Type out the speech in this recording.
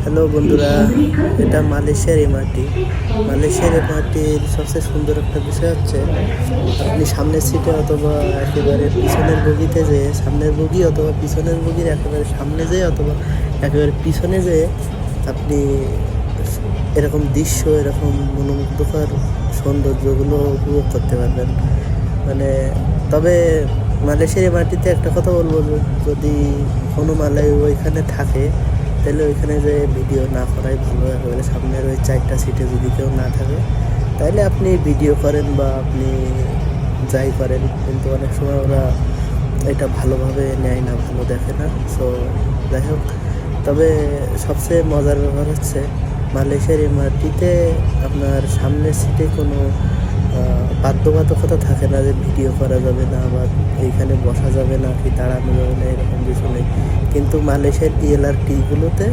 Hello বন্ধুরা, এটা মালয়েশিয়ার এমআরটি। মালয়েশিয়ার এমআরটির সবচেয়ে সুন্দর একটা বিষয় হচ্ছে আপনি সামনের সিটে অথবা একেবারে পিছনের বগিতে যেয়ে, সামনের বগি অথবা পিছনের বগির একেবারে সামনে যেয়ে অথবা একেবারে পিছনে যেয়ে আপনি এরকম দৃশ্য, এরকম মনোমুগ্ধকর সৌন্দর্যগুলো উপভোগ করতে পারবেন। মানে তবে মালয়েশিয়ার মাটিতে একটা কথা বলবো, যদি কোনো মালয় ওইখানে থাকে তাহলে ওইখানে যে ভিডিও না করাই ভালো। একেবারে সামনের ওই 4টা সিটে যদি কেউ না থাকে তাহলে আপনি ভিডিও করেন বা আপনি যাই করেন, কিন্তু অনেক সময় ওরা এটা ভালোভাবে নেয় না, ভালো দেখে না। সো যাই হোক, তবে সবচেয়ে মজার ব্যাপার হচ্ছে মালয়েশিয়ার এই মাটিতে আপনার সামনের সিটে কোনো বাধ্যবাধকতা থাকে না যে ভিডিও করা যাবে না বা এইখানে বসা যাবে না কি দাঁড়ানো যাবে না, এরকম কিছু নেই। কিন্তু মালয়েশিয়ার ELRT গুলোতে